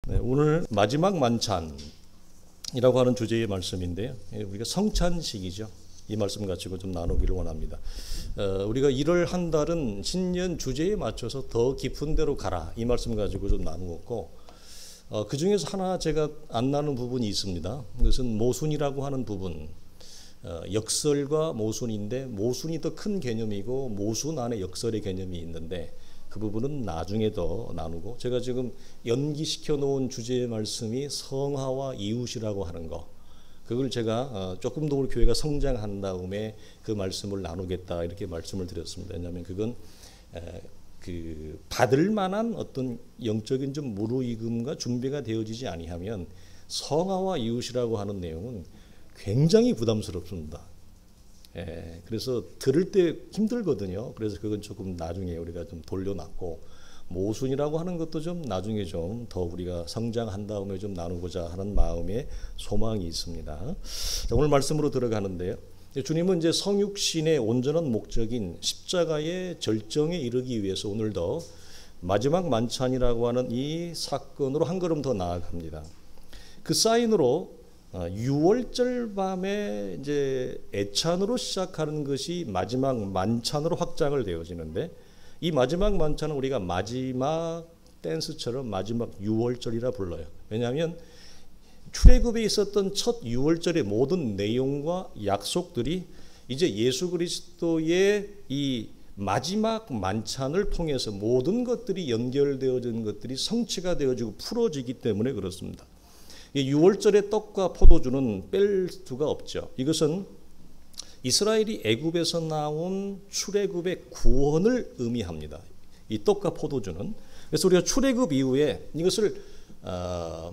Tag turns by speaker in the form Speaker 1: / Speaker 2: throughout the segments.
Speaker 1: 네, 오늘 마지막 만찬이라고 하는 주제의 말씀인데요. 우리가 성찬식이죠. 이 말씀 가지고 좀 나누기를 원합니다. 우리가 1월 한 달은 신년 주제에 맞춰서 더 깊은 데로 가라 이 말씀 가지고 좀 나누었고, 그 중에서 하나 제가 안 나눈 부분이 있습니다. 그것은 모순이라고 하는 부분. 역설과 모순인데 모순이 더 큰 개념이고 모순 안에 역설의 개념이 있는데 그 부분은 나중에 더 나누고, 제가 지금 연기시켜 놓은 주제의 말씀이 성화와 이웃이라고 하는 거, 그걸 제가 조금 더 우리 교회가 성장한 다음에 그 말씀을 나누겠다 이렇게 말씀을 드렸습니다. 왜냐하면 그건 그 받을 만한 어떤 영적인 좀 무르익음과 준비가 되어지지 아니하면 성화와 이웃이라고 하는 내용은 굉장히 부담스럽습니다. 그래서 들을 때 힘들거든요. 그래서 그건 조금 나중에 우리가 좀 돌려놨고, 모순이라고 하는 것도 좀 나중에 좀 더 우리가 성장한 다음에 좀 나누고자 하는 마음의 소망이 있습니다. 자, 오늘 말씀으로 들어가는데요. 주님은 이제 성육신의 온전한 목적인 십자가의 절정에 이르기 위해서 오늘도 마지막 만찬이라고 하는 이 사건으로 한 걸음 더 나아갑니다. 그 사인으로 6월절 밤에 이제 애찬으로 시작하는 것이 마지막 만찬으로 확장을 되어지는데, 이 마지막 만찬은 우리가 마지막 댄스처럼 마지막 6월절이라 불러요. 왜냐하면 출애굽에 있었던 첫 6월절의 모든 내용과 약속들이 이제 예수 그리스도의 이 마지막 만찬을 통해서 모든 것들이 연결되어진 것들이 성취가 되어지고 풀어지기 때문에 그렇습니다. 6월절의 떡과 포도주는 뺄 수가 없죠. 이것은 이스라엘이 애굽에서 나온 출애굽의 구원을 의미합니다. 이 떡과 포도주는. 그래서 우리가 출애굽 이후에 이것을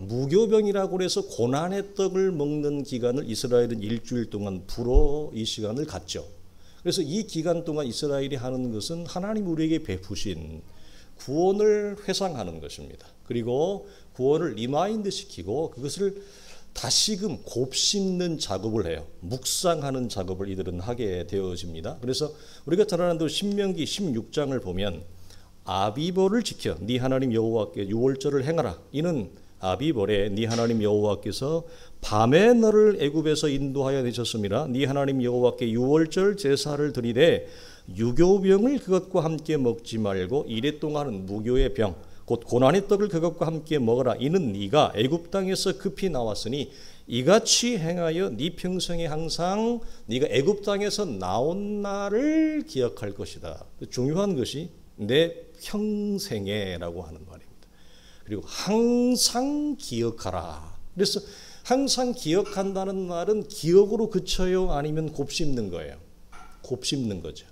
Speaker 1: 무교병이라고 해서 고난의 떡을 먹는 기간을 이스라엘은 일주일 동안 불어 이 시간을 갖죠. 그래서 이 기간 동안 이스라엘이 하는 것은 하나님 우리에게 베푸신 구원을 회상하는 것입니다. 그리고 구원을 리마인드 시키고 그것을 다시금 곱씹는 작업을 해요. 묵상하는 작업을 이들은 하게 되어집니다. 그래서 우리가 잘 아는 대로 신명기 16장을 보면 아비벌을 지켜 네 하나님 여호와께 유월절을 행하라. 이는 아비벌에 네 하나님 여호와께서 밤에 너를 애굽에서 인도하여 내셨음이라. 네 하나님 여호와께 유월절 제사를 드리되 유교병을 그것과 함께 먹지 말고 이래 동안은 무교의 병 곧 고난의 떡을 그것과 함께 먹어라. 이는 네가 애굽 땅에서 급히 나왔으니 이같이 행하여 네 평생에 항상 네가 애굽 땅에서 나온 날을 기억할 것이다. 중요한 것이 내 평생에라고 하는 말입니다. 그리고 항상 기억하라. 그래서 항상 기억한다는 말은 기억으로 그쳐요? 아니면 곱씹는 거예요? 곱씹는 거죠.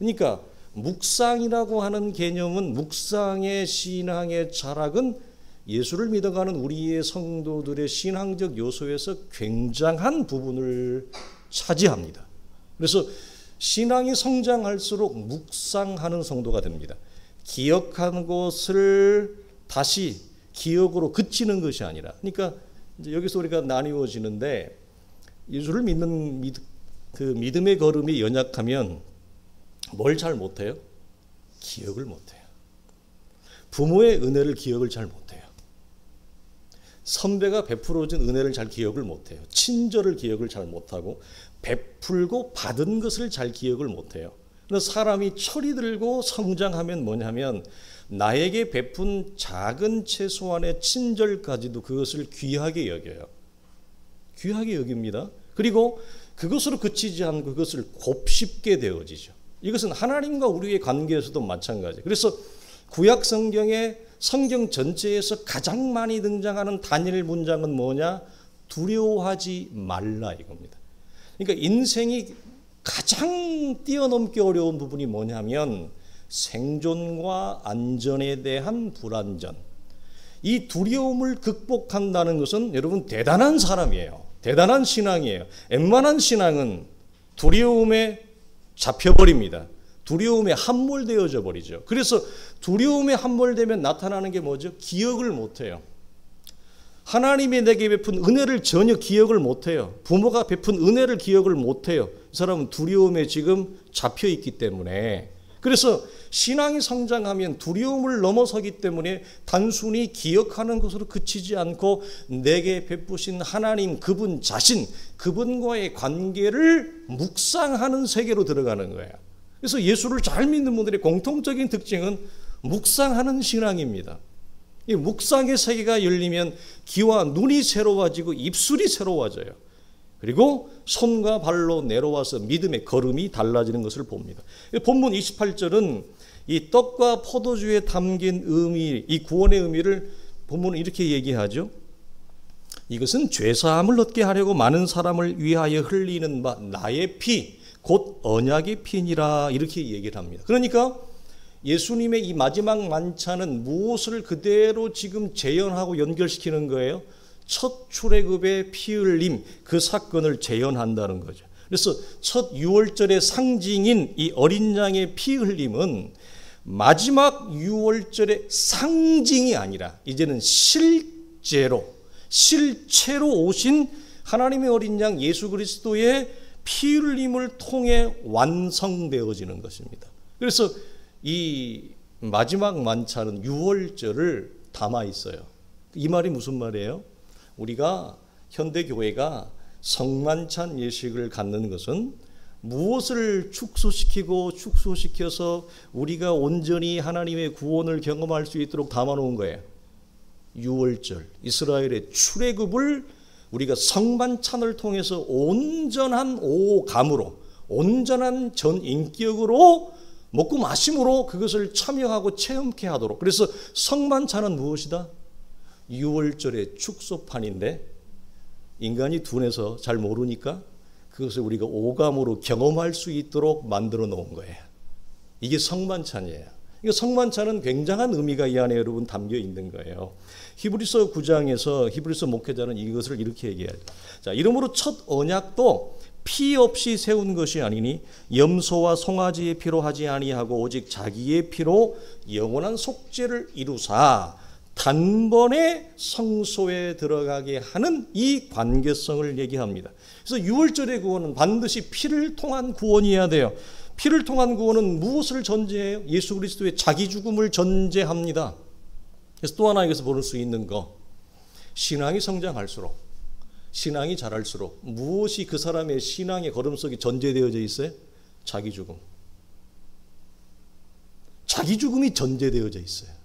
Speaker 1: 그러니까 묵상이라고 하는 개념은, 묵상의 신앙의 자락은 예수를 믿어가는 우리의 성도들의 신앙적 요소에서 굉장한 부분을 차지합니다. 그래서 신앙이 성장할수록 묵상하는 성도가 됩니다. 기억하는 것을 다시 기억으로 그치는 것이 아니라, 그러니까 이제 여기서 우리가 나뉘어지는데, 예수를 믿는 그 믿음의 걸음이 연약하면 뭘 잘 못해요? 기억을 못해요. 부모의 은혜를 기억을 잘 못해요. 선배가 베풀어준 은혜를 잘 기억을 못해요. 친절을 기억을 잘 못하고 베풀고 받은 것을 잘 기억을 못해요. 그래서 사람이 철이 들고 성장하면 뭐냐면 나에게 베푼 작은 최소한의 친절까지도 그것을 귀하게 여겨요. 귀하게 여깁니다. 그리고 그것으로 그치지 않고 그것을 곱씹게 되어지죠. 이것은 하나님과 우리의 관계에서도 마찬가지예요. 그래서 구약 성경의 성경 전체에서 가장 많이 등장하는 단일 문장은 뭐냐? 두려워하지 말라 이겁니다. 그러니까 인생이 가장 뛰어넘기 어려운 부분이 뭐냐면 생존과 안전에 대한 불안전. 이 두려움을 극복한다는 것은 여러분 대단한 사람이에요. 대단한 신앙이에요. 웬만한 신앙은 두려움에 잡혀버립니다. 두려움에 함몰되어져 버리죠. 그래서 두려움에 함몰되면 나타나는 게 뭐죠? 기억을 못해요. 하나님이 내게 베푼 은혜를 전혀 기억을 못해요. 부모가 베푼 은혜를 기억을 못해요. 이 사람은 두려움에 지금 잡혀있기 때문에 그래서 신앙이 성장하면 두려움을 넘어서기 때문에 단순히 기억하는 것으로 그치지 않고 내게 베푸신 하나님 그분 자신, 그분과의 관계를 묵상하는 세계로 들어가는 거예요. 그래서 예수를 잘 믿는 분들의 공통적인 특징은 묵상하는 신앙입니다. 이 묵상의 세계가 열리면 귀와 눈이 새로워지고 입술이 새로워져요. 그리고 손과 발로 내려와서 믿음의 걸음이 달라지는 것을 봅니다. 본문 28절은 이 떡과 포도주에 담긴 의미, 이 구원의 의미를 본문은 이렇게 얘기하죠. 이것은 죄사함을 얻게 하려고 많은 사람을 위하여 흘리는 바 나의 피, 곧 언약의 피니라, 이렇게 얘기를 합니다. 그러니까 예수님의 이 마지막 만찬은 무엇을 그대로 지금 재현하고 연결시키는 거예요? 첫 출애굽의 피 흘림, 그 사건을 재현한다는 거죠. 그래서 첫 유월절의 상징인 이 어린 양의 피 흘림은 마지막 유월절의 상징이 아니라 이제는 실체로 오신 하나님의 어린 양 예수 그리스도의 피 흘림을 통해 완성되어지는 것입니다. 그래서 이 마지막 만찬은 유월절을 담아 있어요. 이 말이 무슨 말이에요? 우리가 현대교회가 성만찬 예식을 갖는 것은 무엇을 축소시켜서 우리가 온전히 하나님의 구원을 경험할 수 있도록 담아놓은 거예요. 유월절, 이스라엘의 출애굽을 우리가 성만찬을 통해서 온전한 오감으로, 온전한 전인격으로 먹고 마심으로 그것을 참여하고 체험케 하도록. 그래서 성만찬은 무엇이다? 유월절의 축소판인데 인간이 둔해서 잘 모르니까 그것을 우리가 오감으로 경험할 수 있도록 만들어 놓은 거예요. 이게 성만찬이에요. 이거 성만찬은 굉장한 의미가 이 안에 여러분 담겨 있는 거예요. 히브리서 9장에서 히브리서 목회자는 이것을 이렇게 얘기해요. 자, 이러므로 첫 언약도 피 없이 세운 것이 아니니 염소와 송아지의 피로 하지 아니하고 오직 자기의 피로 영원한 속죄를 이루사 단번에 성소에 들어가게 하는 이 관계성을 얘기합니다. 그래서 유월절의 구원은 반드시 피를 통한 구원이어야 돼요. 피를 통한 구원은 무엇을 전제해요? 예수 그리스도의 자기 죽음을 전제합니다. 그래서 또 하나 여기서 볼 수 있는 거, 신앙이 성장할수록, 신앙이 자랄수록 무엇이 그 사람의 신앙의 걸음속에 전제되어져 있어요? 자기 죽음. 자기 죽음이 전제되어져 있어요.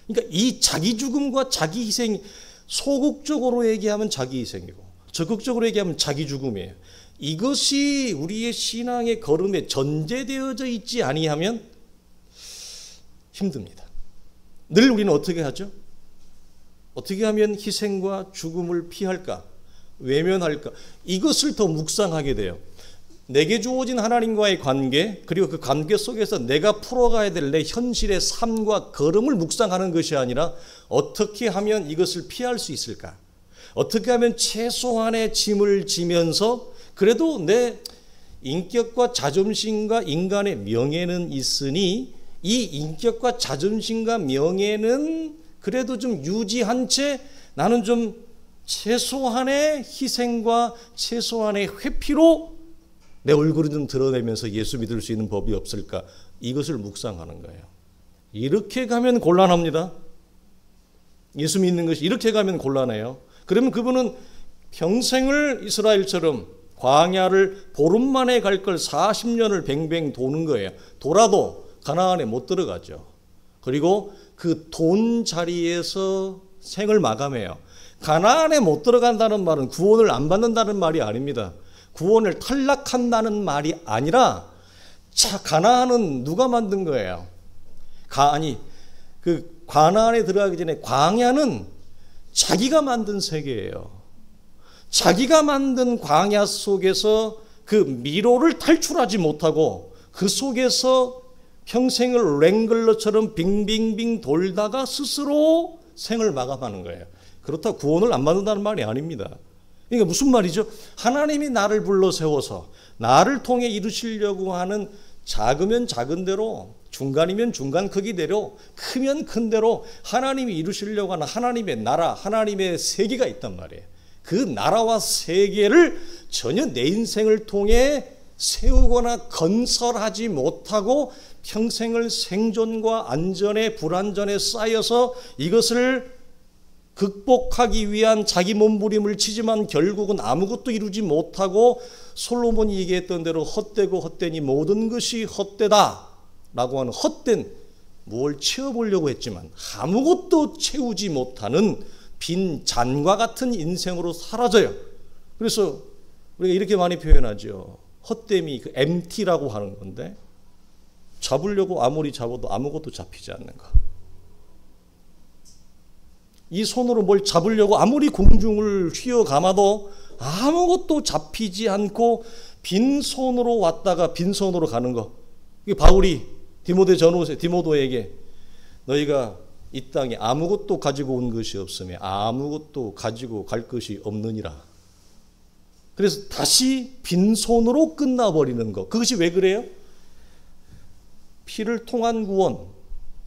Speaker 1: 그러니까 이 자기 죽음과 자기 희생이 소극적으로 얘기하면 자기 희생이고 적극적으로 얘기하면 자기 죽음이에요. 이것이 우리의 신앙의 걸음에 전제되어져 있지 아니하면 힘듭니다. 늘 우리는 어떻게 하죠? 어떻게 하면 희생과 죽음을 피할까? 외면할까? 이것을 더 묵상하게 돼요. 내게 주어진 하나님과의 관계, 그리고 그 관계 속에서 내가 풀어가야 될 내 현실의 삶과 걸음을 묵상하는 것이 아니라 어떻게 하면 이것을 피할 수 있을까? 어떻게 하면 최소한의 짐을 지면서 그래도 내 인격과 자존심과 인간의 명예는 있으니 이 인격과 자존심과 명예는 그래도 좀 유지한 채 나는 좀 최소한의 희생과 최소한의 회피로 내 얼굴을 좀 드러내면서 예수 믿을 수 있는 법이 없을까? 이것을 묵상하는 거예요. 이렇게 가면 곤란합니다. 예수 믿는 것이 이렇게 가면 곤란해요. 그러면 그분은 평생을 이스라엘처럼 광야를 보름 만에 갈 걸 40년을 뱅뱅 도는 거예요. 돌아도 가나안에 못 들어가죠. 그리고 그 돈 자리에서 생을 마감해요. 가나안에 못 들어간다는 말은 구원을 안 받는다는 말이 아닙니다. 구원을 탈락한다는 말이 아니라 가나안은 누가 만든 거예요? 그 가나안에 들어가기 전에 광야는 자기가 만든 세계예요. 자기가 만든 광야 속에서 그 미로를 탈출하지 못하고 그 속에서 평생을 랭글러처럼 빙빙빙 돌다가 스스로 생을 마감하는 거예요. 그렇다고 구원을 안 받는다는 말이 아닙니다. 그러니까 무슨 말이죠? 하나님이 나를 불러 세워서 나를 통해 이루시려고 하는 작으면 작은 대로, 중간이면 중간 크기대로, 크면 큰 대로 하나님이 이루시려고 하는 하나님의 나라, 하나님의 세계가 있단 말이에요. 그 나라와 세계를 전혀 내 인생을 통해 세우거나 건설하지 못하고 평생을 생존과 안전에 불안전에 쌓여서 이것을 극복하기 위한 자기 몸부림을 치지만 결국은 아무것도 이루지 못하고 솔로몬이 얘기했던 대로 헛되고 헛되니 모든 것이 헛되다 라고 하는 헛된, 뭘 채워보려고 했지만 아무것도 채우지 못하는 빈 잔과 같은 인생으로 사라져요. 그래서 우리가 이렇게 많이 표현하죠. 헛됨이 그 empty라고 하는 건데, 잡으려고 아무리 잡아도 아무것도 잡히지 않는 거. 이 손으로 뭘 잡으려고 아무리 공중을 휘어감아도 아무것도 잡히지 않고 빈손으로 왔다가 빈손으로 가는 거. 이게 바울이 디모도에게 너희가 이 땅에 아무것도 가지고 온 것이 없으며 아무것도 가지고 갈 것이 없느니라. 그래서 다시 빈손으로 끝나버리는 것. 그것이 왜 그래요? 피를 통한 구원,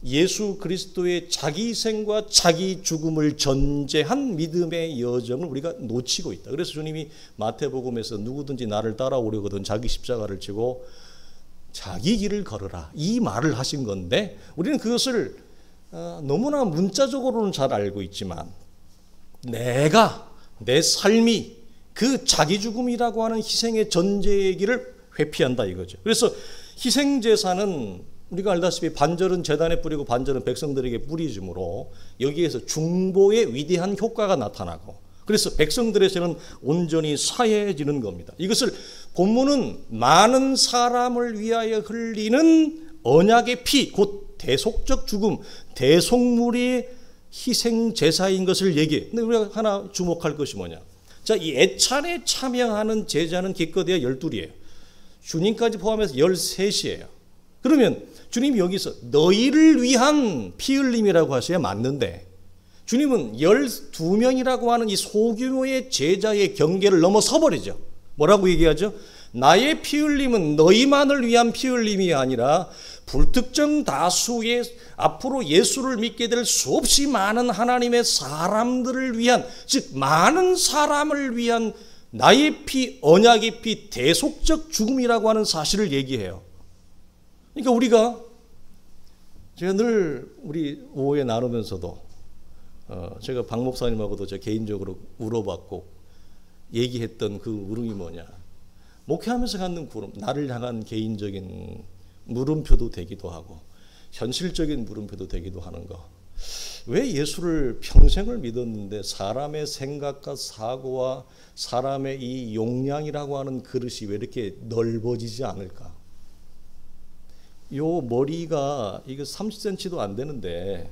Speaker 1: 예수 그리스도의 자기 희생과 자기 죽음을 전제한 믿음의 여정을 우리가 놓치고 있다. 그래서 주님이 마태복음에서 누구든지 나를 따라오려거든 자기 십자가를 지고 자기 길을 걸으라, 이 말을 하신 건데, 우리는 그것을 너무나 문자적으로는 잘 알고 있지만 내가, 내 삶이 그 자기 죽음이라고 하는 희생의 전제이기를 회피한다 이거죠. 그래서 희생제사는 우리가 알다시피 반절은 제단에 뿌리고 반절은 백성들에게 뿌리므로 여기에서 중보의 위대한 효과가 나타나고, 그래서 백성들에게는 온전히 사해지는 겁니다. 이것을 본문은 많은 사람을 위하여 흘리는 언약의 피, 곧 대속적 죽음, 대속물이 희생제사인 것을 얘기해. 근데 우리가 하나 주목할 것이 뭐냐. 자, 이 애찬에 참여하는 제자는 기껏해야 12이에요. 주님까지 포함해서 13이에요. 그러면 주님이 여기서 너희를 위한 피 흘림이라고 하셔야 맞는데, 주님은 12명이라고 하는 이 소규모의 제자의 경계를 넘어서 버리죠. 뭐라고 얘기하죠? 나의 피 흘림은 너희만을 위한 피 흘림이 아니라 불특정 다수의 앞으로 예수를 믿게 될 수없이 많은 하나님의 사람들을 위한, 즉 많은 사람을 위한 나의 피, 언약의 피, 대속적 죽음이라고 하는 사실을 얘기해요. 그러니까 제가 늘 우리 오후에 나누면서도 제가 박 목사님하고도 저 개인적으로 울어봤고 얘기했던 그 울음이 뭐냐. 목회하면서 갖는 구름, 나를 향한 개인적인 물음표도 되기도 하고 현실적인 물음표도 되기도 하는 거. 왜 예수를 평생을 믿었는데 사람의 생각과 사고와 사람의 이 용량이라고 하는 그릇이 왜 이렇게 넓어지지 않을까? 요 머리가 이거 30cm도 안 되는데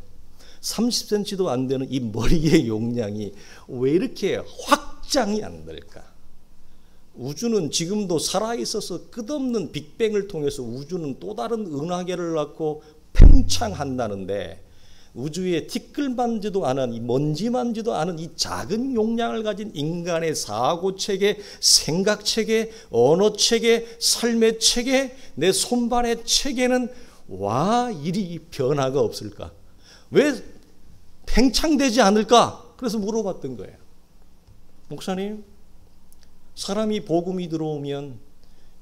Speaker 1: 30cm도 안 되는 이 머리의 용량이 왜 이렇게 확장이 안 될까? 우주는 지금도 살아있어서 끝없는 빅뱅을 통해서 우주는 또 다른 은하계를 낳고 팽창한다는데, 우주에 티끌만지도 않은, 이 먼지만지도 않은 이 작은 용량을 가진 인간의 사고체계, 생각체계, 언어체계, 삶의 체계, 내 손발의 체계는 와 이리 변화가 없을까? 왜 팽창되지 않을까? 그래서 물어봤던 거예요. 목사님, 사람이 복음이 들어오면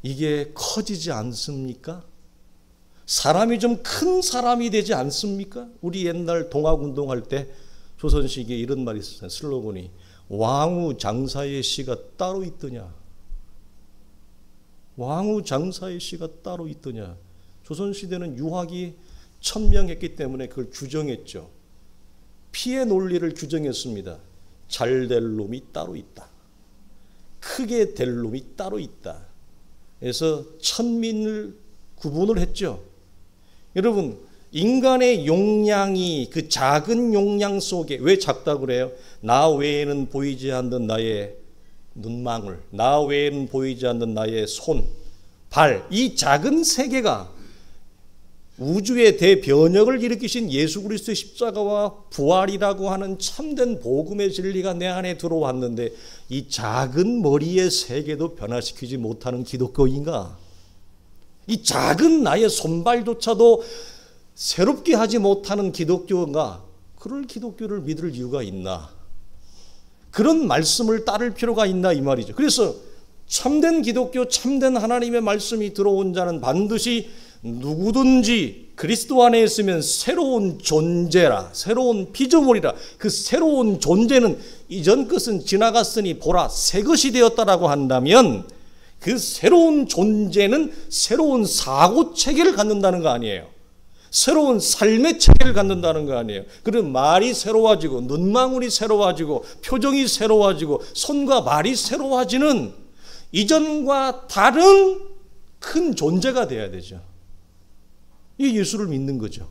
Speaker 1: 이게 커지지 않습니까? 사람이 좀 큰 사람이 되지 않습니까? 우리 옛날 동학운동할 때 조선시기에 이런 말이 있었어요. 슬로건이 왕후 장사의 씨가 따로 있더냐. 왕후 장사의 씨가 따로 있더냐. 조선시대는 유학이 천명했기 때문에 그걸 규정했죠. 피의 논리를 규정했습니다. 잘 될 놈이 따로 있다. 크게 될 놈이 따로 있다. 그래서 천민을 구분을 했죠. 여러분, 인간의 용량이 그 작은 용량 속에 왜 작다고 그래요? 나 외에는 보이지 않는 나의 눈망울, 나 외에는 보이지 않는 나의 손, 발, 이 작은 세계가 우주의 대변혁을 일으키신 예수 그리스도의 십자가와 부활이라고 하는 참된 복음의 진리가 내 안에 들어왔는데, 이 작은 머리의 세계도 변화시키지 못하는 기독교인가? 이 작은 나의 손발조차도 새롭게 하지 못하는 기독교인가? 그럴 기독교를 믿을 이유가 있나? 그런 말씀을 따를 필요가 있나 이 말이죠. 그래서 참된 기독교, 참된 하나님의 말씀이 들어온 자는 반드시 누구든지 그리스도 안에 있으면 새로운 존재라, 새로운 피조물이라. 그 새로운 존재는 이전 것은 지나갔으니 보라 새 것이 되었다라고 한다면 그 새로운 존재는 새로운 사고 체계를 갖는다는 거 아니에요. 새로운 삶의 체계를 갖는다는 거 아니에요. 그리고 말이 새로워지고 눈망울이 새로워지고 표정이 새로워지고 손과 발이 새로워지는 이전과 다른 큰 존재가 돼야 되죠. 이게 예수를 믿는 거죠.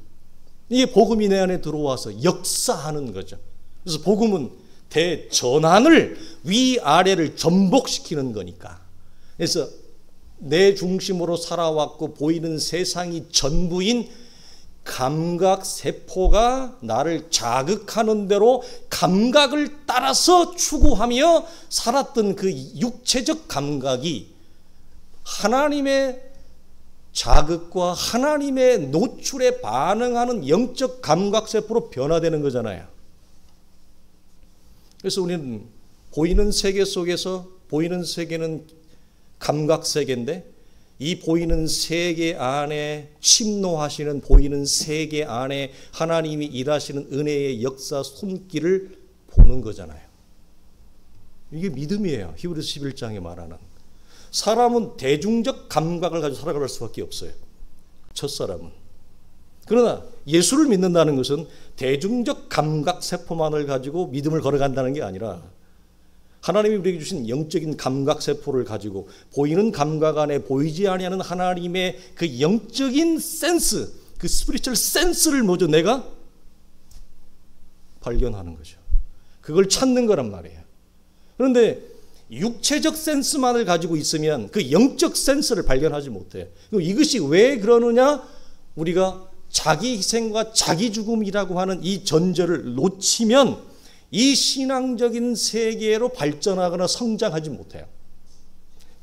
Speaker 1: 이게 복음이 내 안에 들어와서 역사하는 거죠. 그래서 복음은 대전환을 위아래를 전복시키는 거니까. 그래서 내 중심으로 살아왔고 보이는 세상이 전부인 감각세포가 나를 자극하는 대로 감각을 따라서 추구하며 살았던 그 육체적 감각이 하나님의 자극과 하나님의 노출에 반응하는 영적 감각세포로 변화되는 거잖아요. 그래서 우리는 보이는 세계 속에서 보이는 세계는 감각세계인데 이 보이는 세계 안에 침노하시는 보이는 세계 안에 하나님이 일하시는 은혜의 역사 손길을 보는 거잖아요. 이게 믿음이에요. 히브리서 11장에 말하는. 사람은 대중적 감각을 가지고 살아갈 수밖에 없어요. 첫사람은. 그러나 예수를 믿는다는 것은 대중적 감각 세포만을 가지고 믿음을 걸어간다는 게 아니라 하나님이 우리에게 주신 영적인 감각세포를 가지고 보이는 감각 안에 보이지 아니하는 하나님의 그 영적인 센스, 그 스피리추얼 센스를 먼저 내가 발견하는 거죠. 그걸 찾는 거란 말이에요. 그런데 육체적 센스만을 가지고 있으면 그 영적 센스를 발견하지 못해요. 이것이 왜 그러느냐? 우리가 자기 희생과 자기 죽음이라고 하는 이 전제를 놓치면 이 신앙적인 세계로 발전하거나 성장하지 못해요.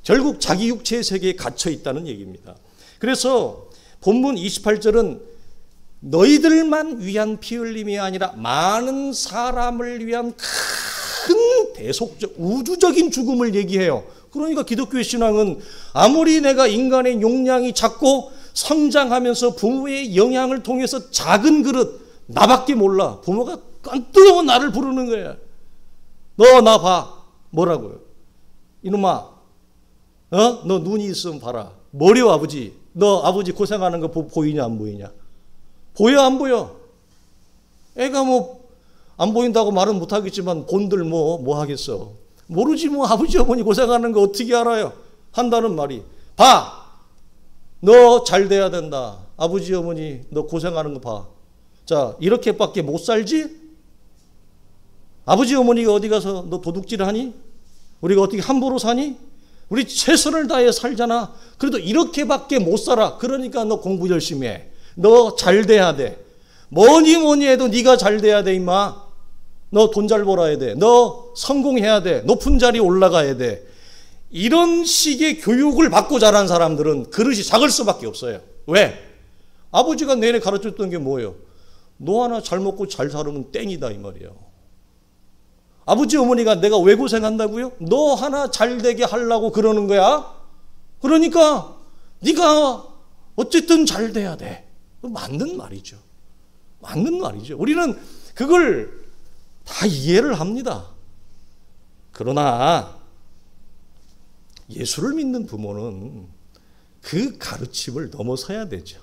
Speaker 1: 결국 자기 육체의 세계에 갇혀 있다는 얘기입니다. 그래서 본문 28절은 너희들만 위한 피 흘림이 아니라 많은 사람을 위한 큰 대속적 우주적인 죽음을 얘기해요. 그러니까 기독교의 신앙은 아무리 내가 인간의 용량이 작고 성장하면서 부모의 영향을 통해서 작은 그릇 나밖에 몰라. 부모가 깜뜨거워 나를 부르는 거야. 너 나 봐. 뭐라고요? 이놈아, 너 눈이 있으면 봐라. 머리와 아버지, 너 아버지 고생하는 거 보이냐 안 보이냐? 보여 안 보여? 애가 뭐 안 보인다고 말은 못하겠지만 본들 뭐 하겠어? 모르지 뭐. 아버지 어머니 고생하는 거 어떻게 알아요? 한다는 말이. 봐. 너 잘 돼야 된다. 아버지 어머니 너 고생하는 거 봐. 자, 이렇게밖에 못 살지? 아버지 어머니가 어디 가서 너 도둑질 하니? 우리가 어떻게 함부로 사니? 우리 최선을 다해 살잖아. 그래도 이렇게밖에 못 살아. 그러니까 너 공부 열심히 해. 너 잘 돼야 돼. 뭐니 해도 네가 잘 돼야 돼 임마. 너 돈 잘 벌어야 돼. 너 성공해야 돼. 높은 자리에 올라가야 돼. 이런 식의 교육을 받고 자란 사람들은 그릇이 작을 수밖에 없어요. 왜? 아버지가 내내 가르쳤던 게 뭐예요? 너 하나 잘 먹고 잘 살으면 땡이다 이 말이에요. 아버지 어머니가 내가 왜 고생한다고요? 너 하나 잘 되게 하려고 그러는 거야. 그러니까 네가 어쨌든 잘 돼야 돼. 맞는 말이죠. 맞는 말이죠. 우리는 그걸 다 이해를 합니다. 그러나 예수를 믿는 부모는 그 가르침을 넘어서야 되죠.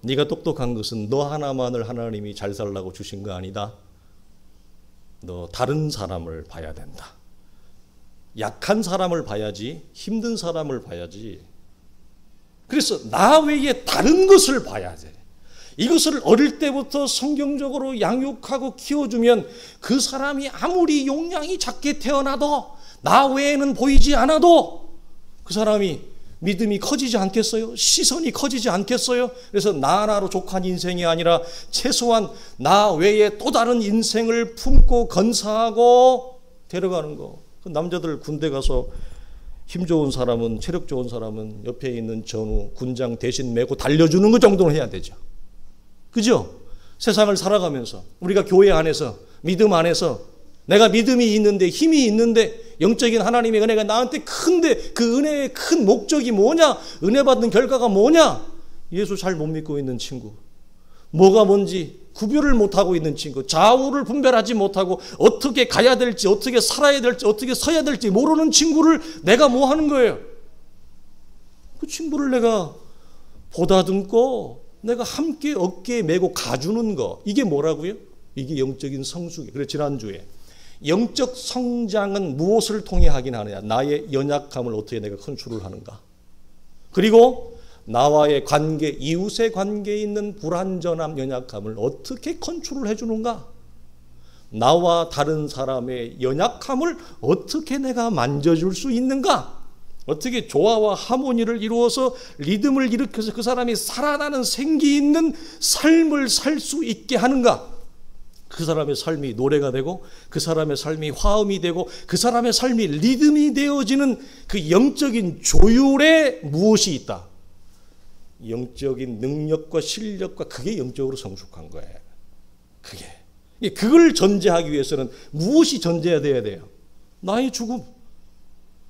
Speaker 1: 네가 똑똑한 것은 너 하나만을 하나님이 잘 살라고 주신 거 아니다. 너 다른 사람을 봐야 된다. 약한 사람을 봐야지, 힘든 사람을 봐야지. 그래서 나 외에 다른 것을 봐야 돼. 이것을 어릴 때부터 성경적으로 양육하고 키워주면 그 사람이 아무리 용량이 작게 태어나도 나 외에는 보이지 않아도 그 사람이 믿음이 커지지 않겠어요? 시선이 커지지 않겠어요? 그래서 나 하나로 족한 인생이 아니라 최소한 나 외에 또 다른 인생을 품고 건사하고 데려가는 거. 남자들 군대 가서 힘 좋은 사람은, 체력 좋은 사람은 옆에 있는 전우, 군장 대신 메고 달려주는 것 정도는 해야 되죠. 그죠? 세상을 살아가면서 우리가 교회 안에서 믿음 안에서 내가 믿음이 있는데, 힘이 있는데, 영적인 하나님의 은혜가 나한테 큰데 그 은혜의 큰 목적이 뭐냐? 은혜 받는 결과가 뭐냐? 예수 잘 못 믿고 있는 친구, 뭐가 뭔지 구별을 못하고 있는 친구, 좌우를 분별하지 못하고 어떻게 가야 될지, 어떻게 살아야 될지, 어떻게 서야 될지 모르는 친구를 내가 뭐 하는 거예요? 그 친구를 내가 보다듬고 내가 함께 어깨에 메고 가주는 거, 이게 뭐라고요? 이게 영적인 성숙이에요. 그래서 지난주에 영적 성장은 무엇을 통해 하긴 하느냐? 나의 연약함을 어떻게 내가 컨트롤 하는가? 그리고 나와의 관계, 이웃의 관계에 있는 불완전함, 연약함을 어떻게 컨트롤 해주는가? 나와 다른 사람의 연약함을 어떻게 내가 만져줄 수 있는가? 어떻게 조화와 하모니를 이루어서 리듬을 일으켜서 그 사람이 살아나는 생기 있는 삶을 살 수 있게 하는가? 그 사람의 삶이 노래가 되고, 그 사람의 삶이 화음이 되고, 그 사람의 삶이 리듬이 되어지는 그 영적인 조율에 무엇이 있다? 영적인 능력과 실력과, 그게 영적으로 성숙한 거예요. 그걸 전제하기 위해서는 무엇이 전제돼야 돼요? 나의 죽음,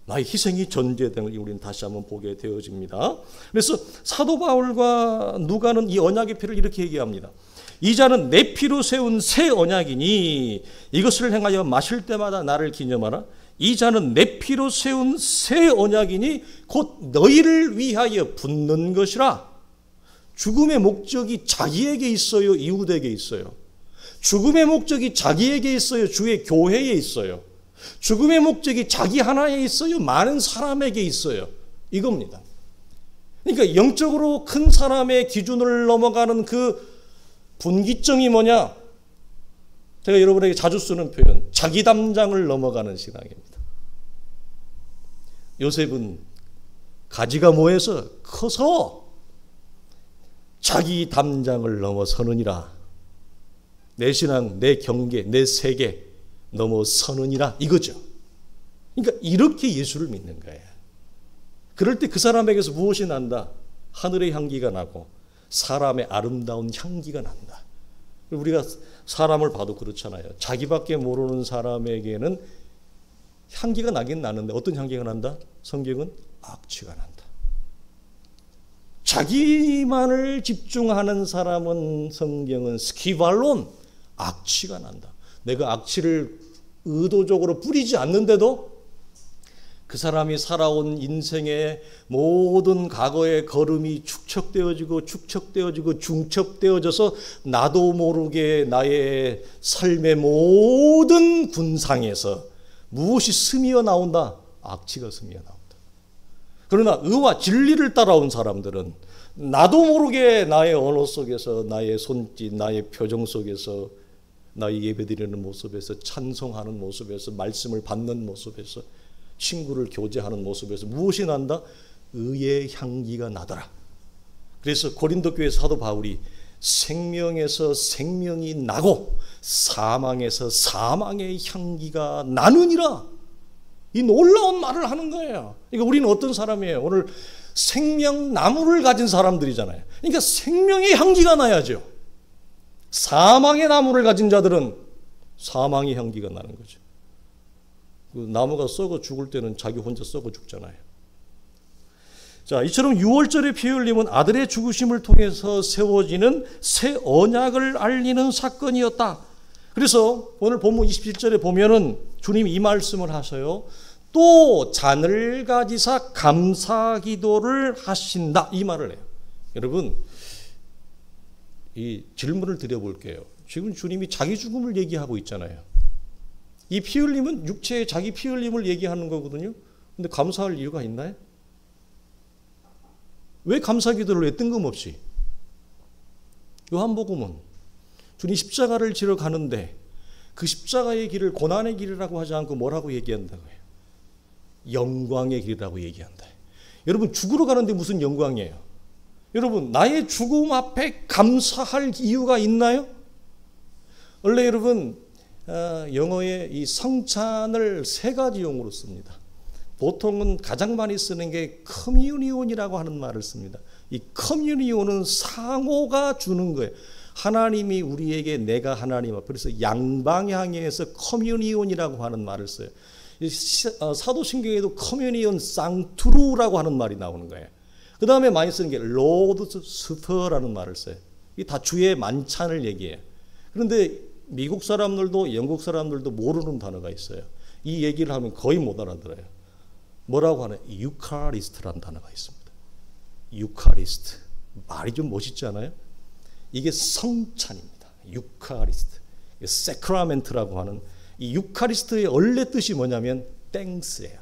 Speaker 1: 나의 희생이 전제되는 걸 우리는 다시 한번 보게 되어집니다. 그래서 사도 바울과 누가는 이 언약의 피를 이렇게 얘기합니다. 이 잔은 내 피로 세운 새 언약이니 이것을 행하여 마실 때마다 나를 기념하라. 이 잔은 내 피로 세운 새 언약이니 곧 너희를 위하여 붓는 것이라. 죽음의 목적이 자기에게 있어요? 이웃에게 있어요? 죽음의 목적이 자기에게 있어요? 주의 교회에 있어요? 죽음의 목적이 자기 하나에 있어요? 많은 사람에게 있어요? 이겁니다. 그러니까 영적으로 큰 사람의 기준을 넘어가는 그 분기점이 뭐냐? 제가 여러분에게 자주 쓰는 표현, 자기 담장을 넘어가는 신앙입니다. 요셉은 가지가 뭐해서 커서 자기 담장을 넘어서느니라. 내 신앙, 내 경계, 내 세계 넘어서느니라, 이거죠. 그러니까 이렇게 예수를 믿는 거예요. 그럴 때 그 사람에게서 무엇이 난다? 하늘의 향기가 나고 사람의 아름다운 향기가 난다. 우리가 사람을 봐도 그렇잖아요. 자기밖에 모르는 사람에게는 향기가 나긴 나는데 어떤 향기가 난다? 성경은 악취가 난다. 자기만을 집중하는 사람은 성경은 스키발론, 악취가 난다. 내가 악취를 의도적으로 뿌리지 않는데도 그 사람이 살아온 인생의 모든 과거의 걸음이 축적되어지고 중첩되어져서 나도 모르게 나의 삶의 모든 군상에서 무엇이 스미어 나온다? 악취가 스미어 나온다. 그러나 의와 진리를 따라온 사람들은 나도 모르게 나의 언어 속에서, 나의 손짓, 나의 표정 속에서, 나의 예배드리는 모습에서, 찬송하는 모습에서, 말씀을 받는 모습에서, 친구를 교제하는 모습에서 무엇이 난다? 의의 향기가 나더라. 그래서 고린도 교회 사도 바울이 생명에서 생명이 나고 사망에서 사망의 향기가 나느니라, 이 놀라운 말을 하는 거예요. 그러니까 우리는 어떤 사람이에요? 오늘 생명나무를 가진 사람들이잖아요. 그러니까 생명의 향기가 나야죠. 사망의 나무를 가진 자들은 사망의 향기가 나는 거죠. 그 나무가 썩어 죽을 때는 자기 혼자 썩어 죽잖아요. 자, 이처럼 6월절의 피 흘림은 아들의 죽으심을 통해서 세워지는 새 언약을 알리는 사건이었다. 그래서 오늘 본문 27절에 보면은 주님이 이 말씀을 하셔요. 또 잔을 가지사 감사 기도를 하신다, 이 말을 해요. 여러분, 이 질문을 드려볼게요. 지금 주님이 자기 죽음을 얘기하고 있잖아요. 이 피 흘림은 육체의 자기 피 흘림을 얘기하는 거거든요. 근데 감사할 이유가 있나요? 왜 감사 기도를 왜 뜬금없이? 요한복음은 주님 십자가를 지러 가는데 그 십자가의 길을 고난의 길이라고 하지 않고 뭐라고 얘기한다고요? 영광의 길이라고 얘기한다. 여러분, 죽으러 가는데 무슨 영광이에요? 여러분, 나의 죽음 앞에 감사할 이유가 있나요? 원래 여러분, 영어의 이 성찬을 세 가지 용어로 씁니다. 보통은 가장 많이 쓰는 게 커뮤니온이라고 하는 말을 씁니다. 이 커뮤니온은 상호가 주는 거예요. 하나님이 우리에게 내가 하나님 앞에, 그래서 양방향에서 커뮤니온이라고 하는 말을 써요. 사도신경에도 커뮤니온 상투루라고 하는 말이 나오는 거예요. 그 다음에 많이 쓰는 게 로드스 스퍼라는 말을 써요. 이게 다 주의 만찬을 얘기해요. 그런데 미국 사람들도 영국 사람들도 모르는 단어가 있어요. 이 얘기를 하면 거의 못 알아들어요. 뭐라고 하나? 유카리스트라는 단어가 있습니다. 유카리스트. 말이 좀 멋있지 않아요? 이게 성찬입니다. 유카리스트. 세크라멘트라고 하는 이 유카리스트의 원래 뜻이 뭐냐면 땡스예요.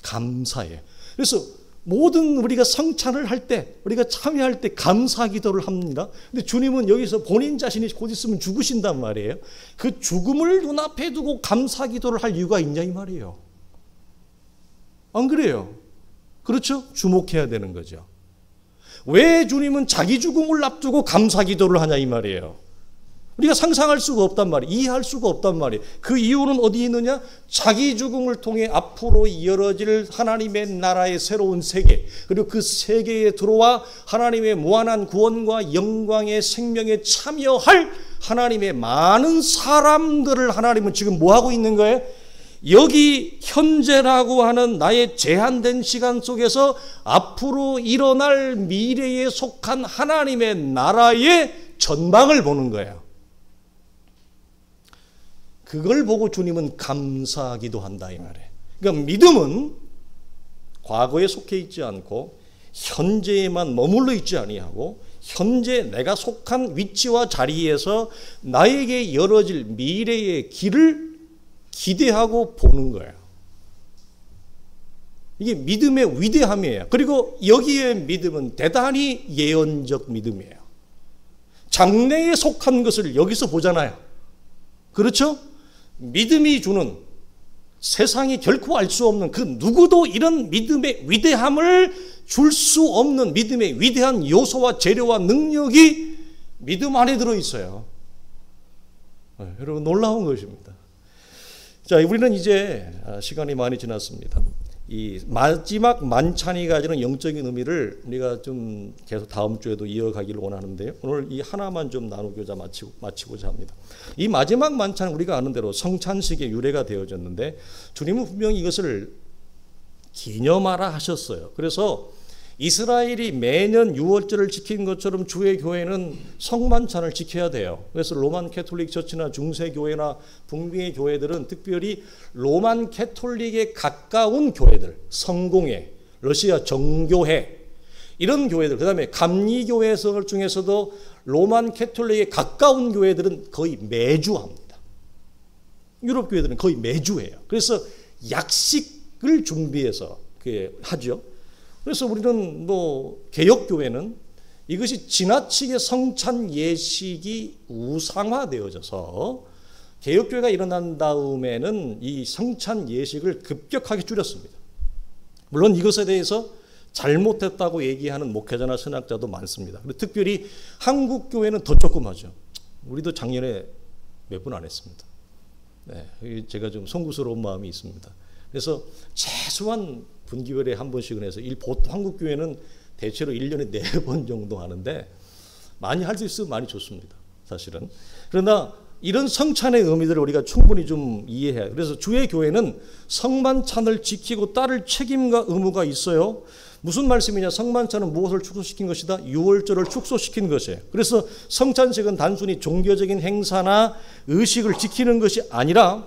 Speaker 1: 감사예요. 그래서 모든 우리가 성찬을 할 때, 우리가 참여할 때 감사 기도를 합니다. 근데 주님은 여기서 본인 자신이 곧 있으면 죽으신단 말이에요. 그 죽음을 눈앞에 두고 감사 기도를 할 이유가 있냐 이 말이에요. 안 그래요? 그렇죠? 주목해야 되는 거죠. 왜 주님은 자기 죽음을 앞두고 감사 기도를 하냐 이 말이에요. 우리가 상상할 수가 없단 말이에요. 이해할 수가 없단 말이에요. 그 이유는 어디 있느냐? 자기 죽음을 통해 앞으로 열어질 하나님의 나라의 새로운 세계, 그리고 그 세계에 들어와 하나님의 무한한 구원과 영광의 생명에 참여할 하나님의 많은 사람들을 하나님은 지금 뭐 하고 있는 거예요? 여기 현재라고 하는 나의 제한된 시간 속에서 앞으로 일어날 미래에 속한 하나님의 나라의 전망을 보는 거예요. 그걸 보고 주님은 감사하기도 한다 이 말이에요. 그러니까 믿음은 과거에 속해 있지 않고 현재에만 머물러 있지 아니하고 현재 내가 속한 위치와 자리에서 나에게 열어질 미래의 길을 기대하고 보는 거예요. 이게 믿음의 위대함이에요. 그리고 여기에 믿음은 대단히 예언적 믿음이에요. 장래에 속한 것을 여기서 보잖아요. 그렇죠? 믿음이 주는 세상이 결코 알 수 없는 그 누구도 이런 믿음의 위대함을 줄 수 없는 믿음의 위대한 요소와 재료와 능력이 믿음 안에 들어있어요. 여러분 놀라운 것입니다. 자, 우리는 이제 시간이 많이 지났습니다. 이 마지막 만찬이 가지는 영적인 의미를 우리가 좀 계속 다음 주에도 이어가기를 원하는데요. 오늘 이 하나만 좀 나누고자 마치고자 합니다. 이 마지막 만찬은 우리가 아는 대로 성찬식의 유래가 되어졌는데 주님은 분명히 이것을 기념하라 하셨어요. 그래서 이스라엘이 매년 유월절을 지킨 것처럼 주의 교회는 성만찬을 지켜야 돼요. 그래서 로만 캐톨릭 처치나 중세교회나 북미의 교회들은 특별히 로만 캐톨릭에 가까운 교회들, 성공회, 러시아 정교회 이런 교회들, 그 다음에 감리교회 중에서도 로만 캐톨릭에 가까운 교회들은 거의 매주 합니다. 유럽 교회들은 거의 매주 해요. 그래서 약식을 준비해서 하죠. 그래서 우리는 개혁교회는 이것이 지나치게 성찬 예식이 우상화되어져서 개혁교회가 일어난 다음에는 이 성찬 예식을 급격하게 줄였습니다. 물론 이것에 대해서 잘못했다고 얘기하는 목회자나 신학자도 많습니다. 특별히 한국교회는 더 조금 하죠. 우리도 작년에 몇 번 안 했습니다. 네, 제가 좀 송구스러운 마음이 있습니다. 그래서 최소한 분기별에 한 번씩은 해서 보통 한국교회는 대체로 1년에 4번 정도 하는데 많이 할 수 있으면 많이 좋습니다. 사실은. 그러나 이런 성찬의 의미들을 우리가 충분히 좀 이해해야 해요. 그래서 주의 교회는 성만찬을 지키고 따를 책임과 의무가 있어요. 무슨 말씀이냐? 성만찬은 무엇을 축소시킨 것이다? 유월절을 축소시킨 것이에요. 그래서 성찬식은 단순히 종교적인 행사나 의식을 지키는 것이 아니라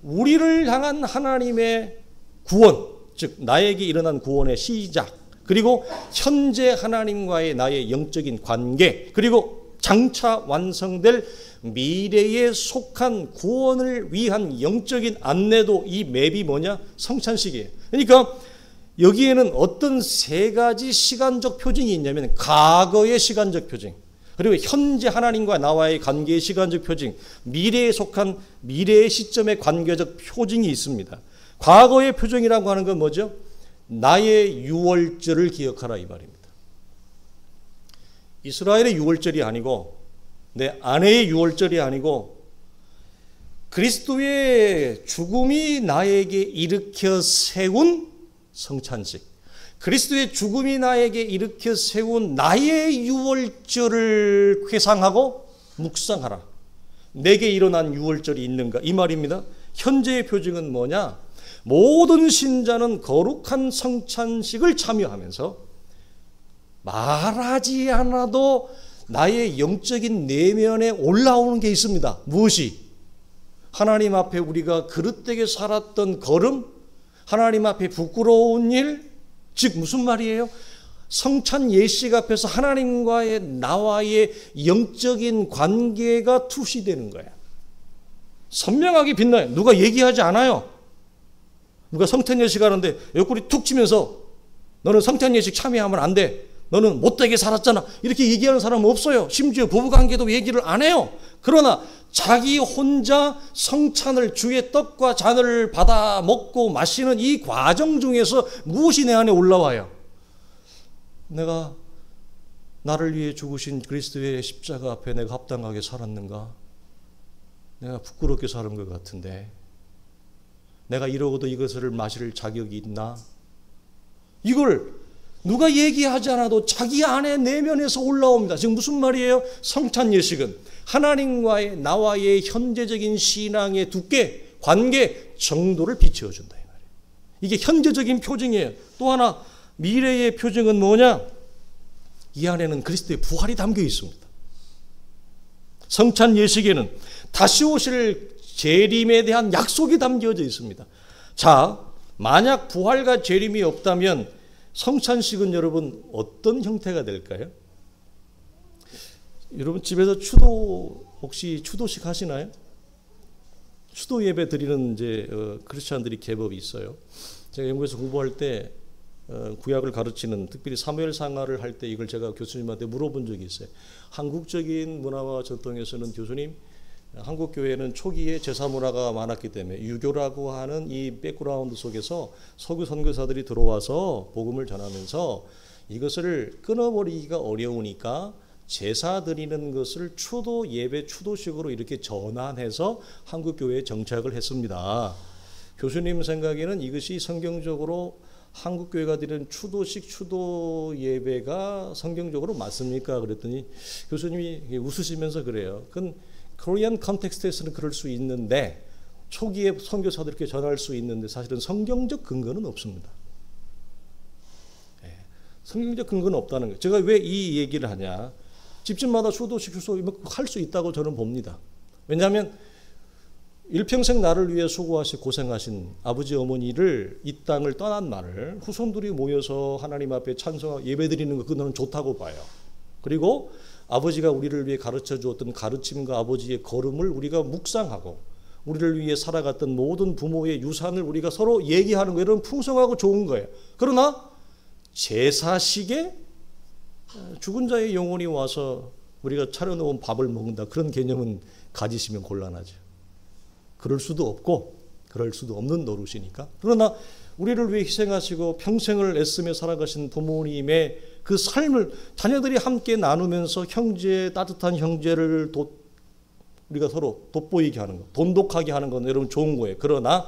Speaker 1: 우리를 향한 하나님의 구원, 즉 나에게 일어난 구원의 시작, 그리고 현재 하나님과의 나의 영적인 관계, 그리고 장차 완성될 미래에 속한 구원을 위한 영적인 안내도 이 맵이 뭐냐? 성찬식이에요. 그러니까 여기에는 어떤 세 가지 시간적 표징이 있냐면 과거의 시간적 표징, 그리고 현재 하나님과 나와의 관계의 시간적 표징, 미래에 속한 미래의 시점의 관계적 표징이 있습니다. 과거의 표징이라고 하는 건 뭐죠? 나의 유월절을 기억하라 이 말입니다. 이스라엘의 유월절이 아니고 내 아내의 유월절이 아니고 그리스도의 죽음이 나에게 일으켜 세운 성찬식, 그리스도의 죽음이 나에게 일으켜 세운 나의 유월절을 회상하고 묵상하라. 내게 일어난 유월절이 있는가? 이 말입니다. 현재의 표징은 뭐냐? 모든 신자는 거룩한 성찬식을 참여하면서 말하지 않아도 나의 영적인 내면에 올라오는 게 있습니다. 무엇이? 하나님 앞에 우리가 그릇되게 살았던 걸음, 하나님 앞에 부끄러운 일, 즉 무슨 말이에요? 성찬 예식 앞에서 하나님과의 나와의 영적인 관계가 투시되는 거예요. 선명하게 빛나요. 누가 얘기하지 않아요. 누가 성찬 예식 하는데 옆구리 툭 치면서 너는 성찬 예식 참여하면 안 돼. 너는 못되게 살았잖아. 이렇게 얘기하는 사람은 없어요. 심지어 부부관계도 얘기를 안 해요. 그러나 자기 혼자 성찬을 주의 떡과 잔을 받아 먹고 마시는 이 과정 중에서 무엇이 내 안에 올라와요? 내가 나를 위해 죽으신 그리스도의 십자가 앞에 내가 합당하게 살았는가? 내가 부끄럽게 사는 것 같은데 내가 이러고도 이것을 마실 자격이 있나? 이걸 누가 얘기하지 않아도 자기 안에 내면에서 올라옵니다. 지금 무슨 말이에요? 성찬 예식은 하나님과의 나와의 현재적인 신앙의 두께, 관계, 정도를 비춰준다 이 말이에요. 이게 현재적인 표징이에요. 또 하나 미래의 표징은 뭐냐? 이 안에는 그리스도의 부활이 담겨 있습니다. 성찬 예식에는 다시 오실 재림에 대한 약속이 담겨져 있습니다. 자, 만약 부활과 재림이 없다면 성찬식은 여러분 어떤 형태가 될까요? 여러분 집에서 혹시 추도식 하시나요? 추도 예배 드리는 이제 크리스찬들이 제법 있어요. 제가 영국에서 공부할 때 구약을 가르치는 특별히 사무엘 상하를 할 때 이걸 제가 교수님한테 물어본 적이 있어요. 한국적인 문화와 전통에서는 교수님, 한국 교회는 초기에 제사 문화가 많았기 때문에 유교라고 하는 이 백그라운드 속에서 서구 선교사들이 들어와서 복음을 전하면서 이것을 끊어버리기가 어려우니까 제사 드리는 것을 추도 예배 추도식으로 이렇게 전환해서 한국 교회에 정착을 했습니다. 교수님 생각에는 이것이 성경적으로 한국 교회가 드리는 추도식 추도 예배가 성경적으로 맞습니까? 그랬더니 교수님이 웃으시면서 그래요. 그건 코리안 컨텍스트에서는 그럴 수 있는데 초기에 선교사들께 전할 수 있는데 사실은 성경적 근거는 없습니다. 성경적 근거는 없다는 거예요. 제가 왜 이 얘기를 하냐? 집집마다 추도식 추도 할 수 있다고 저는 봅니다. 왜냐하면 일평생 나를 위해 수고하시고 고생하신 아버지 어머니를 이 땅을 떠난 날을 후손들이 모여서 하나님 앞에 찬송하고 예배드리는 거 그거는 좋다고 봐요. 그리고 아버지가 우리를 위해 가르쳐 주었던 가르침과 아버지의 걸음을 우리가 묵상하고 우리를 위해 살아갔던 모든 부모의 유산을 우리가 서로 얘기하는 거 이런 풍성하고 좋은 거예요. 그러나 제사식에 죽은 자의 영혼이 와서 우리가 차려놓은 밥을 먹는다 그런 개념은 가지시면 곤란하죠. 그럴 수도 없고 그럴 수도 없는 노릇이니까. 그러나 우리를 위해 희생하시고 평생을 애쓰며 살아가신 부모님의 그 삶을 자녀들이 함께 나누면서 따뜻한 형제를 우리가 서로 돋보이게 하는 거, 돈독하게 하는 건 여러분 좋은 거예요. 그러나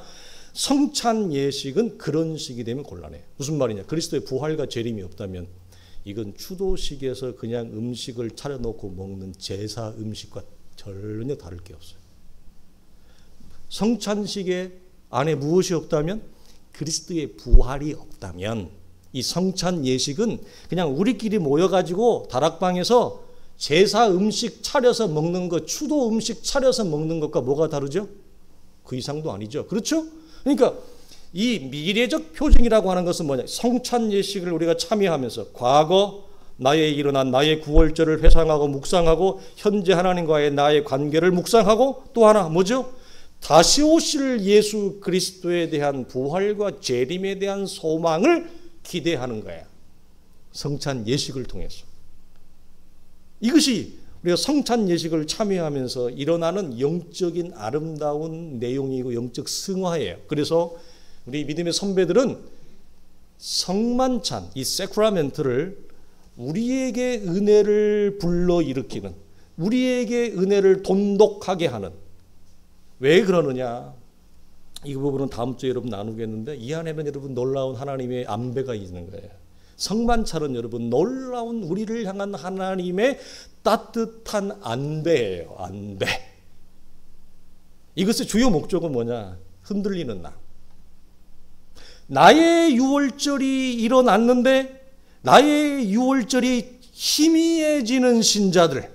Speaker 1: 성찬 예식은 그런 식이 되면 곤란해요. 무슨 말이냐? 그리스도의 부활과 재림이 없다면 이건 추도식에서 그냥 음식을 차려놓고 먹는 제사 음식과 전혀 다를 게 없어요. 성찬식의 안에 무엇이 없다면 그리스도의 부활이 없다면 이 성찬 예식은 그냥 우리끼리 모여가지고 다락방에서 제사 음식 차려서 먹는 것, 추도 음식 차려서 먹는 것과 뭐가 다르죠? 그 이상도 아니죠. 그렇죠? 그러니까 이 미래적 표징이라고 하는 것은 뭐냐? 성찬 예식을 우리가 참여하면서 과거 나의 일어난 나의 구월절을 회상하고 묵상하고 현재 하나님과의 나의 관계를 묵상하고 또 하나 뭐죠? 다시 오실 예수 그리스도에 대한 부활과 재림에 대한 소망을 기대하는 거야. 성찬 예식을 통해서. 이것이 우리가 성찬 예식을 참여하면서 일어나는 영적인 아름다운 내용이고 영적 승화예요. 그래서 우리 믿음의 선배들은 성만찬, 이 세크라멘트를 우리에게 은혜를 불러일으키는, 우리에게 은혜를 돈독하게 하는, 왜 그러느냐? 이 부분은 다음 주에 여러분 나누겠는데 이 안에는 여러분 놀라운 하나님의 안배가 있는 거예요. 성만찬은 여러분 놀라운 우리를 향한 하나님의 따뜻한 안배예요. 안배. 이것의 주요 목적은 뭐냐? 흔들리는 나. 나의 유월절이 일어났는데 나의 유월절이 희미해지는 신자들,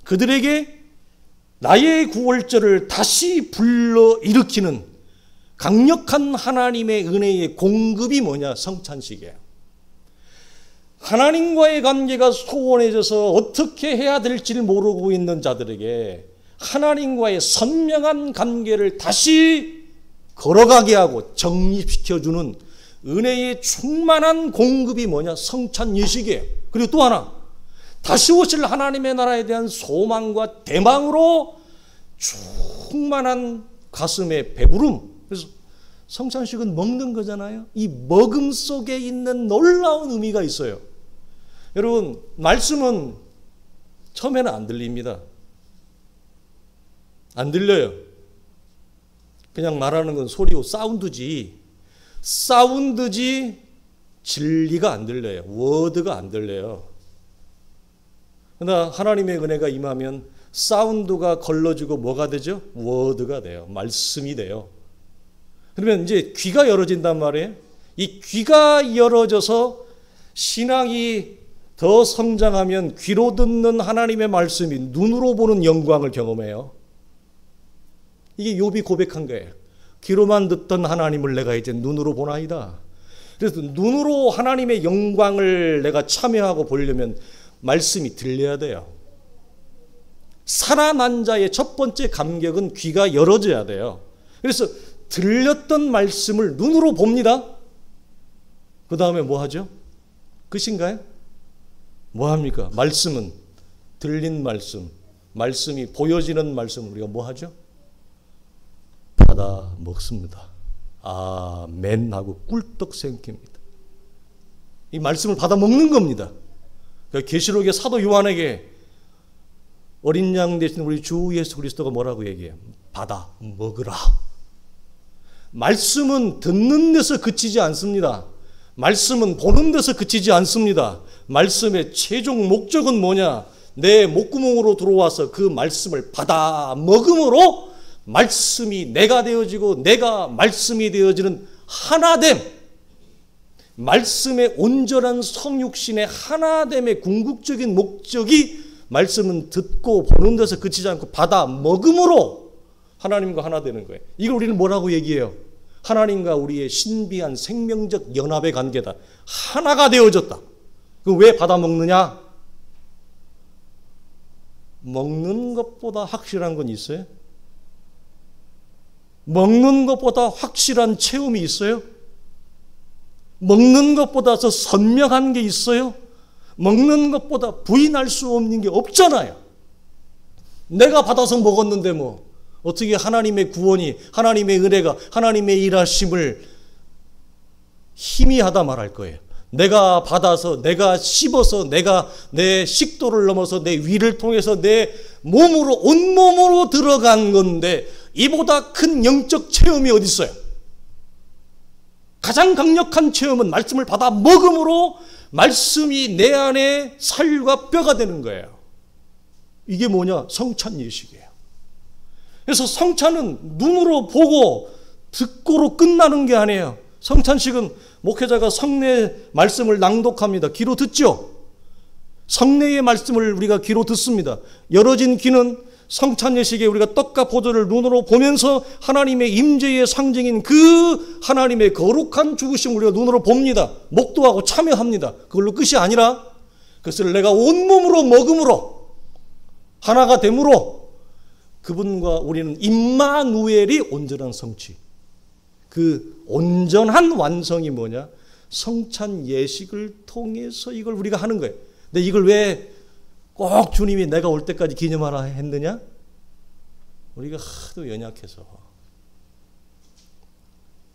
Speaker 1: 그들에게 나의 구월절을 다시 불러일으키는 강력한 하나님의 은혜의 공급이 뭐냐? 성찬식이에요. 하나님과의 관계가 소원해져서 어떻게 해야 될지를 모르고 있는 자들에게 하나님과의 선명한 관계를 다시 걸어가게 하고 정립시켜주는 은혜의 충만한 공급이 뭐냐? 성찬 예식이에요. 그리고 또 하나, 다시 오실 하나님의 나라에 대한 소망과 대망으로 충만한 가슴의 배부름. 그래서 성찬식은 먹는 거잖아요. 이 먹음 속에 있는 놀라운 의미가 있어요. 여러분, 말씀은 처음에는 안 들립니다. 안 들려요. 그냥 말하는 건 소리고 사운드지 진리가 안 들려요. 워드가 안 들려요. 그러나 하나님의 은혜가 임하면 사운드가 걸러지고 뭐가 되죠? 워드가 돼요. 말씀이 돼요. 그러면 이제 귀가 열어진단 말이에요. 이 귀가 열어져서 신앙이 더 성장하면 귀로 듣는 하나님의 말씀이 눈으로 보는 영광을 경험해요. 이게 욥이 고백한 거예요. 귀로만 듣던 하나님을 내가 이제 눈으로 보나이다. 그래서 눈으로 하나님의 영광을 내가 참여하고 보려면 말씀이 들려야 돼요. 살아난 자의 첫 번째 감격은 귀가 열어져야 돼요. 그래서 들렸던 말씀을 눈으로 봅니다. 그 다음에 뭐 하죠? 끝인가요? 뭐 합니까? 말씀은 들린 말씀, 말씀이 보여지는 말씀을 우리가 뭐 하죠? 받아 먹습니다. 아멘 하고 꿀떡 생깁니다. 이 말씀을 받아 먹는 겁니다. 계시록의 사도 요한에게 어린 양 대신 우리 주 예수 그리스도가 뭐라고 얘기해요? 받아 먹으라. 말씀은 듣는 데서 그치지 않습니다. 말씀은 보는 데서 그치지 않습니다. 말씀의 최종 목적은 뭐냐? 내 목구멍으로 들어와서 그 말씀을 받아 먹음으로 말씀이 내가 되어지고 내가 말씀이 되어지는 하나됨, 말씀의 온전한 성육신의 하나됨의 궁극적인 목적이 말씀은 듣고 보는 데서 그치지 않고 받아 먹음으로 하나님과 하나 되는 거예요. 이걸 우리는 뭐라고 얘기해요? 하나님과 우리의 신비한 생명적 연합의 관계다. 하나가 되어졌다. 그럼 왜 받아 먹느냐? 먹는 것보다 확실한 건 있어요? 먹는 것보다 확실한 체험이 있어요? 먹는 것보다 더 선명한 게 있어요? 먹는 것보다 부인할 수 없는 게 없잖아요. 내가 받아서 먹었는데 뭐 어떻게 하나님의 구원이, 하나님의 은혜가, 하나님의 일하심을 희미하다 말할 거예요. 내가 받아서, 내가 씹어서, 내가 내 식도를 넘어서 내 위를 통해서 내 몸으로, 온몸으로 들어간 건데 이보다 큰 영적 체험이 어디 있어요? 가장 강력한 체험은 말씀을 받아 먹음으로 말씀이 내 안에 살과 뼈가 되는 거예요. 이게 뭐냐? 성찬 예식이에요. 그래서 성찬은 눈으로 보고 듣고로 끝나는 게 아니에요. 성찬식은 목회자가 성례 말씀을 낭독합니다. 귀로 듣죠? 성례의 말씀을 우리가 귀로 듣습니다. 열어진 귀는 성찬 예식에 우리가 떡과 포도를 눈으로 보면서 하나님의 임재의 상징인 그 하나님의 거룩한 죽으심을 우리가 눈으로 봅니다. 목도하고 참여합니다. 그걸로 끝이 아니라 그것을 내가 온몸으로 먹음으로 하나가 됨으로 그분과 우리는 임마누엘이 온전한 성취. 그 온전한 완성이 뭐냐? 성찬 예식을 통해서 이걸 우리가 하는 거예요. 근데 이걸 왜 꼭 주님이 내가 올 때까지 기념하라 했느냐? 우리가 하도 연약해서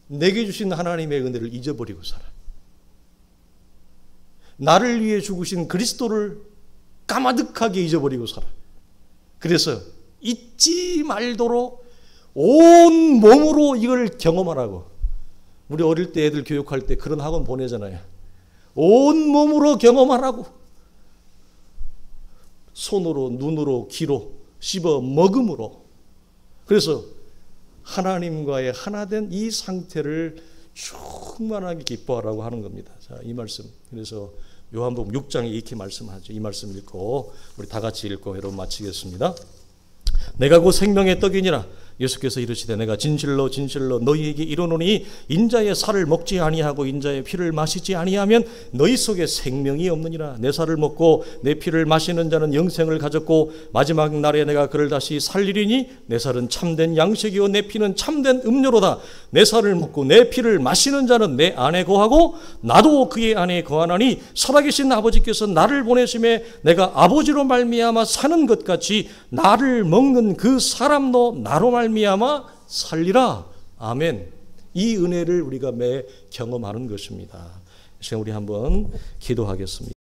Speaker 1: 내게 주신 하나님의 은혜를 잊어버리고 살아. 나를 위해 죽으신 그리스도를 까마득하게 잊어버리고 살아. 그래서 잊지 말도록 온 몸으로 이걸 경험하라고. 우리 어릴 때 애들 교육할 때 그런 학원 보내잖아요. 온몸으로 경험하라고. 손으로, 눈으로, 귀로, 씹어 먹음으로. 그래서 하나님과의 하나된 이 상태를 충만하게 기뻐하라고 하는 겁니다. 자, 이 말씀. 그래서 요한복음 6장에 이렇게 말씀하죠. 이 말씀 읽고 우리 다 같이 읽고 여러분 마치겠습니다. 내가 곧 생명의 떡이니라. 예수께서 이르시되 내가 진실로 진실로 너희에게 이르노니 인자의 살을 먹지 아니하고 인자의 피를 마시지 아니하면 너희 속에 생명이 없느니라. 내 살을 먹고 내 피를 마시는 자는 영생을 가졌고 마지막 날에 내가 그를 다시 살리리니 내 살은 참된 양식이요 내 피는 참된 음료로다. 내 살을 먹고 내 피를 마시는 자는 내 안에 거하고 나도 그의 안에 거하나니 살아계신 아버지께서 나를 보내심에 내가 아버지로 말미암아 사는 것 같이 나를 먹는 그 사람도 나로 말미암아 살리라. 아멘. 이 은혜를 우리가 매 경험하는 것입니다. 지금 우리 한번 기도하겠습니다.